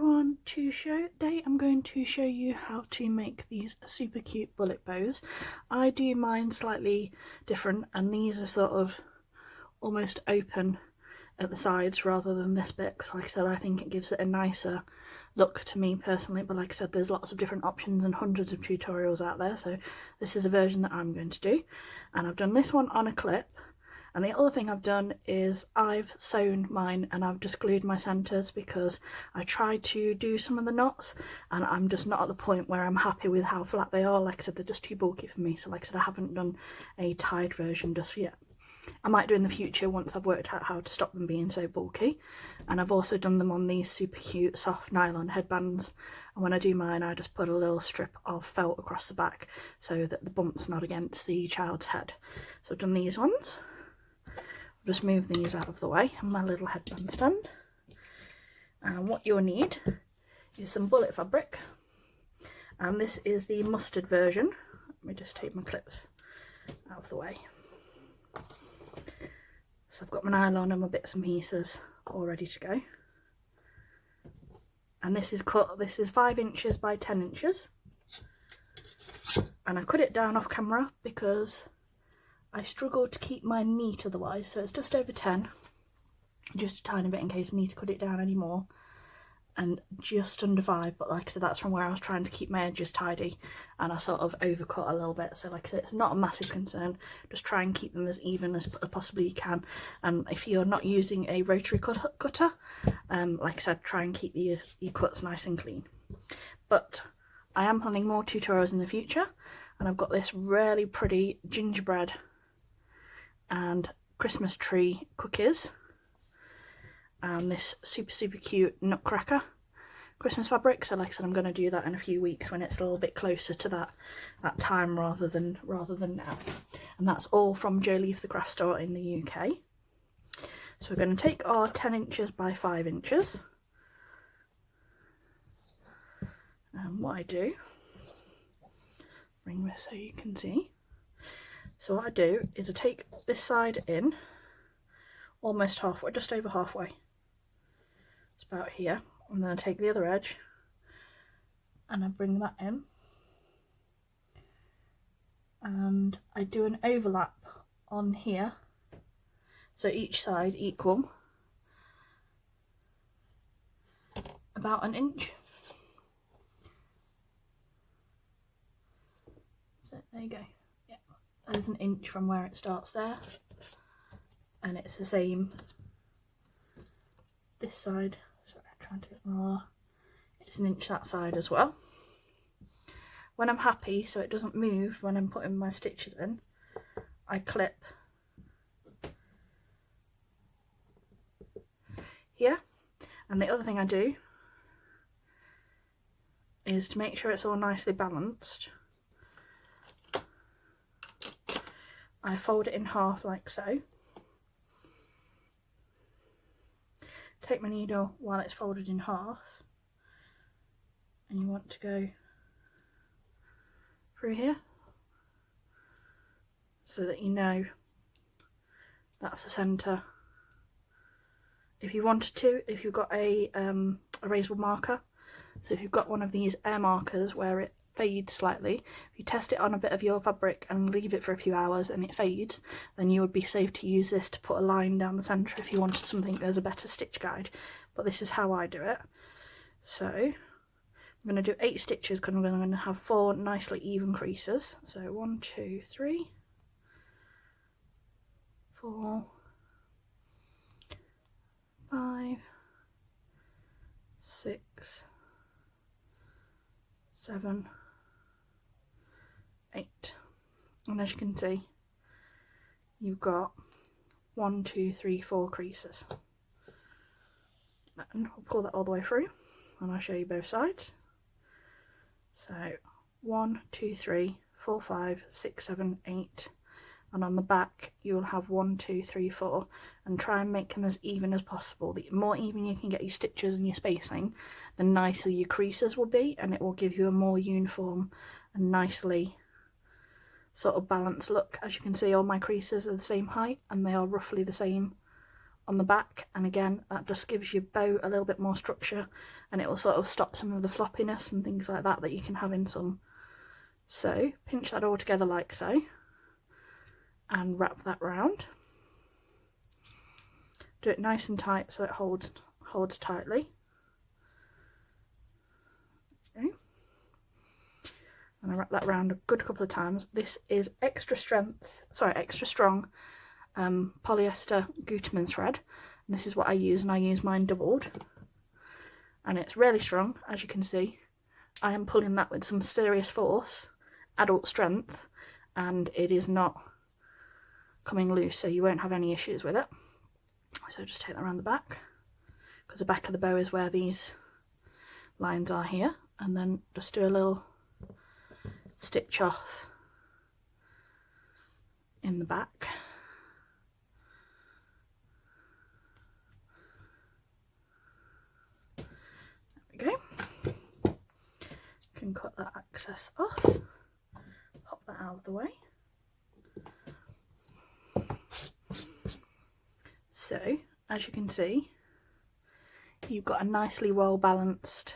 everyone, today I'm going to show you how to make these super cute bullet bows. I do mine slightly different, and these are sort of almost open at the sides rather than this bit, because like I said, I think it gives it a nicer look to me personally, but like I said, there's lots of different options and hundreds of tutorials out there, so this is a version that I'm going to do. And I've done this one on a clip. And the other thing I've done is I've sewn mine and I've just glued my centres, because I tried to do some of the knots and I'm just not at the point where I'm happy with how flat they are. Like I said, they're just too bulky for me. So like I said, I haven't done a tied version just yet. I might do in the future once I've worked out how to stop them being so bulky. And I've also done them on these super cute soft nylon headbands. And when I do mine, I just put a little strip of felt across the back so that the bump's not against the child's head. So I've done these ones. Just move these out of the way and my little headband stand. And what you'll need is some bullet fabric, and this is the mustard version. Let me just take my clips out of the way. So I've got my nylon and my bits and pieces all ready to go. And this is 5 inches by 10 inches. And I cut it down off camera because I struggle to keep mine neat otherwise, so it's just over 10, just a tiny bit in case I need to cut it down any more, and just under 5, but like I said, that's from where I was trying to keep my edges tidy and I sort of overcut a little bit. So like I said, it's not a massive concern, just try and keep them as even as possibly you can. And if you're not using a rotary cutter, like I said, try and keep your cuts nice and clean. But I am planning more tutorials in the future, and I've got this really pretty gingerbread and Christmas tree cookies and this super cute nutcracker Christmas fabric. So like I said, I'm going to do that in a few weeks when it's a little bit closer to that time rather than now. And that's all from Jolif the craft store in the UK. So we're going to take our 10 inches by 5 inches, and what I do, bring this so you can see. So what I do is I take this side in almost halfway, just over halfway. It's about here. And then I take the other edge and I bring that in. And I do an overlap on here, so each side equal about an inch. So there you go. There's an inch from where it starts there, and it's the same this side. Sorry, I'm trying to get more. It's an inch that side as well. When I'm happy, so it doesn't move when I'm putting my stitches in, I clip here. And the other thing I do is to make sure it's all nicely balanced, I fold it in half like so. Take my needle while it's folded in half, and you want to go through here so that you know that's the centre. If you wanted to, if you've got a erasable marker, so if you've got one of these air markers where it fades slightly, if you test it on a bit of your fabric and leave it for a few hours and it fades, then you would be safe to use this to put a line down the centre if you wanted something as a better stitch guide. But this is how I do it. So I'm going to do 8 stitches because I'm going to have 4 nicely even creases. So 1, 2, 3, 4, 5, 6, 7, 8, and as you can see, you've got 1, 2, 3, 4 creases. Then I'll pull that all the way through and I'll show you both sides. So 1, 2, 3, 4, 5, 6, 7, 8, and on the back you'll have 1, 2, 3, 4, and try and make them as even as possible. The more even you can get your stitches and your spacing, the nicer your creases will be, and it will give you a more uniform and nicely sort of balanced look. As you can see, all my creases are the same height and they are roughly the same on the back, and again that just gives your bow a little bit more structure, and it will sort of stop some of the floppiness and things like that that you can have in some. So pinch that all together like so and wrap that round. Do it nice and tight so it holds tightly. Okay. And I wrap that round a good couple of times. This is extra strong polyester Gutermann thread, and this is what I use, and I use mine doubled, and it's really strong. As you can see, I am pulling that with some serious force, adult strength, and it is not coming loose, so you won't have any issues with it. So just take that around the back, because the back of the bow is where these lines are here, and then just do a little stitch off in the back. There we go. Can cut that excess off, pop that out of the way. So as you can see, you've got a nicely well balanced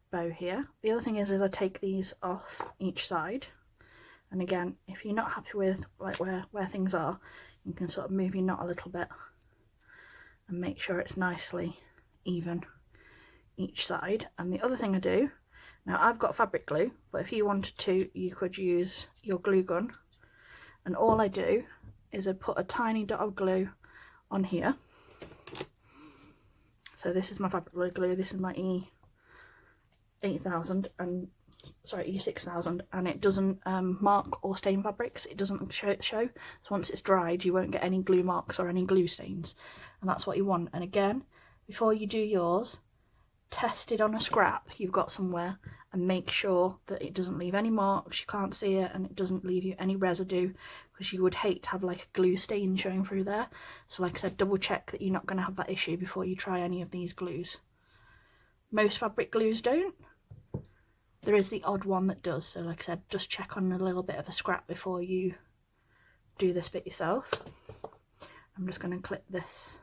bow here. The other thing is I take these off each side, and again, if you're not happy with like where things are, you can sort of move your knot a little bit and make sure it's nicely even each side. And the other thing I do, now I've got fabric glue, but if you wanted to, you could use your glue gun, and all I do is I put a tiny dot of glue on here. So this is my fabric glue, this is my E6000 and E6000, and it doesn't mark or stain fabrics, it doesn't show. So once it's dried, you won't get any glue marks or any glue stains, and that's what you want. And again, before you do yours, test it on a scrap you've got somewhere and make sure that it doesn't leave any marks, you can't see it, and it doesn't leave you any residue, because you would hate to have like a glue stain showing through there. So like I said, double check that you're not going to have that issue before you try any of these glues. Most fabric glues don't. There is the odd one that does, so like I said, just check on a little bit of a scrap before you do this bit yourself. I'm just going to clip this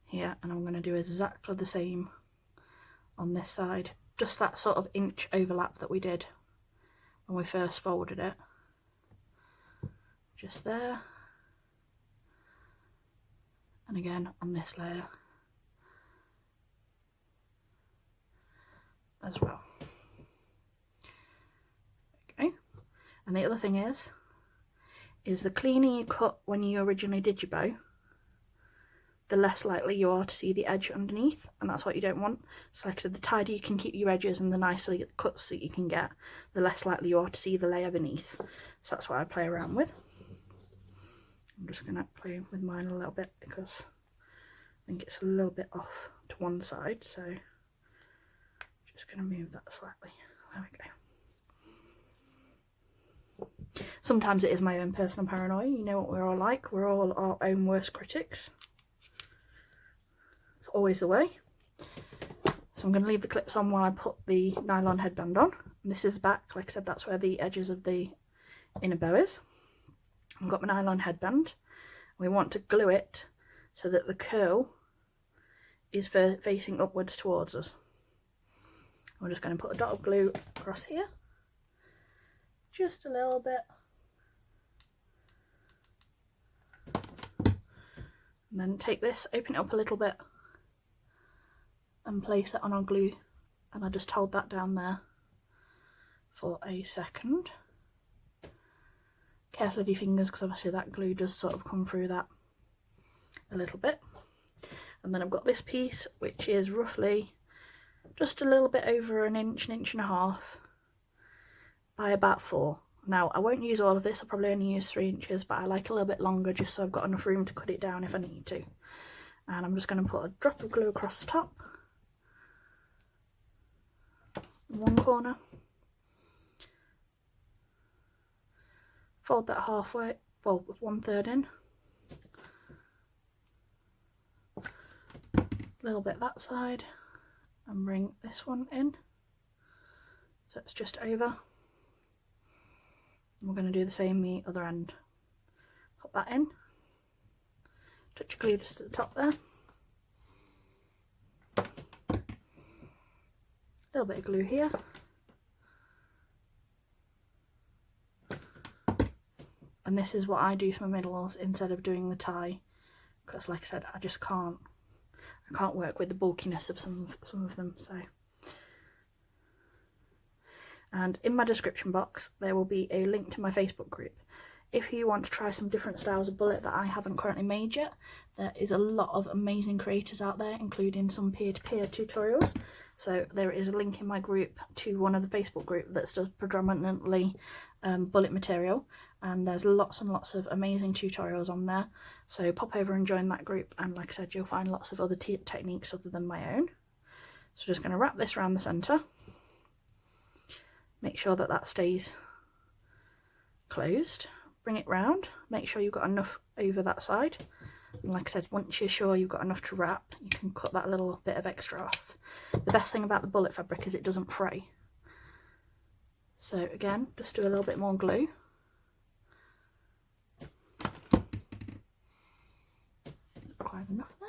here, and I'm going to do exactly the same on this side. Just that sort of inch overlap that we did when we first folded it. Just there. And again on this layer as well. Okay. And the other thing is the cleaner you cut when you originally did your bow, the less likely you are to see the edge underneath, and that's what you don't want. So like I said, the tighter you can keep your edges and the nicer cuts that you can get, the less likely you are to see the layer beneath. So that's what I play around with. I'm just going to play with mine a little bit because I think it's a little bit off to one side, so just going to move that slightly. There we go. Sometimes it is my own personal paranoia, you know what we're all like, we're all our own worst critics. It's always the way. So I'm going to leave the clips on while I put the nylon headband on. And this is back, like I said, that's where the edges of the inner bow is. I've got my nylon headband. We want to glue it so that the curl is facing upwards towards us. I'm just going to put a dot of glue across here, just a little bit, and then take this, open it up a little bit and place it on our glue, and I just hold that down there for a second. Careful of your fingers, because obviously that glue does sort of come through that a little bit. And then I've got this piece, which is roughly just a little bit over an inch and a half by about 4. Now I won't use all of this, I'll probably only use 3 inches, but I like a little bit longer just so I've got enough room to cut it down if I need to. And I'm just going to put a drop of glue across the top, in one corner, fold that halfway, well, 1/3 in, a little bit that side, and bring this one in, so it's just over. And we're going to do the same the other end. Put that in, touch of glue just at the top there. A little bit of glue here. And this is what I do for my middles instead of doing the tie, because like I said, I just can't work with the bulkiness of some of them. So, and in my description box there will be a link to my Facebook group. If you want to try some different styles of bullet that I haven't currently made yet, there is a lot of amazing creators out there, including some peer-to-peer tutorials. So there is a link in my group to one of the Facebook group that does predominantly bullet material, and there's lots and lots of amazing tutorials on there. So pop over and join that group, and like I said, you'll find lots of other techniques other than my own. So just going to wrap this around the centre. Make sure that that stays closed. Bring it round. Make sure you've got enough over that side. And like I said, once you're sure you've got enough to wrap, you can cut that little bit of extra off. The best thing about the bullet fabric is it doesn't fray. So again, just do a little bit more glue. Quite enough there.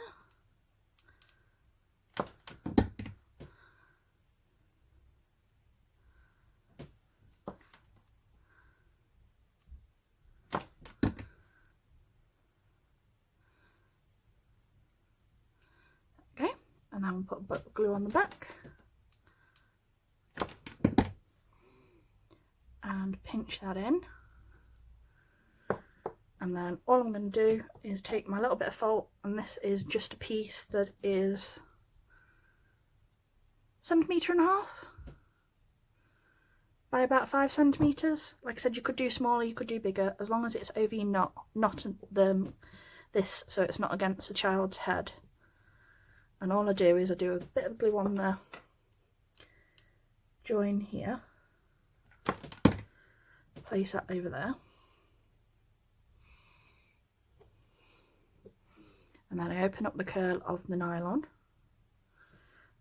Okay, and then we'll put glue on the back. And pinch that in, and then all I'm going to do is take my little bit of felt, and this is just a piece that is 1.5 centimeters by about 5 centimeters. Like I said, you could do smaller, you could do bigger, as long as it's over your knot, not this, so it's not against the child's head. And all I do is I do a bit of glue on the join here. Place that over there, and then I open up the curl of the nylon,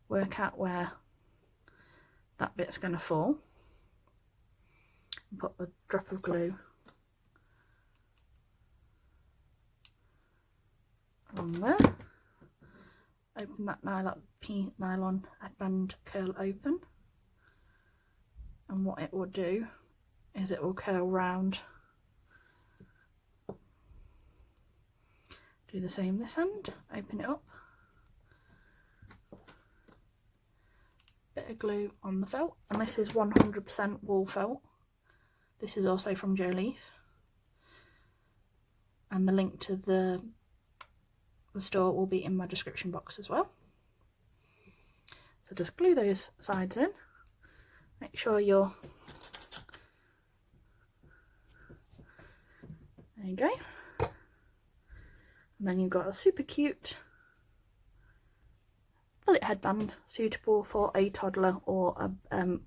work out where that bit's going to fall, and put a drop of glue along there, open that nylon headband curl open, and what it will do is it will curl round. Do the same this end, open it up, bit of glue on the felt, and this is 100% wool felt. This is also from Jolif, and the link to the store will be in my description box as well. So just glue those sides in, make sure you're there you go, and then you've got a super cute bullet headband suitable for a toddler, or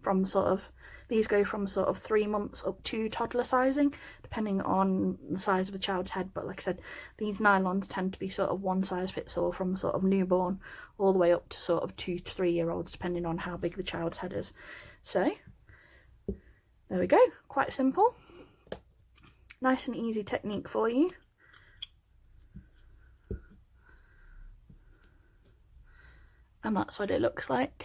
from sort of, these go from sort of 3 months up to toddler sizing, depending on the size of the child's head. But like I said, these nylons tend to be sort of one size fits all, from sort of newborn all the way up to sort of 2 to 3 year olds, depending on how big the child's head is. So there we go, quite simple. Nice and easy technique for you. And that's what it looks like.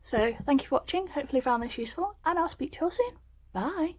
So thank you for watching, hopefully you found this useful, and I'll speak to you all soon. Bye!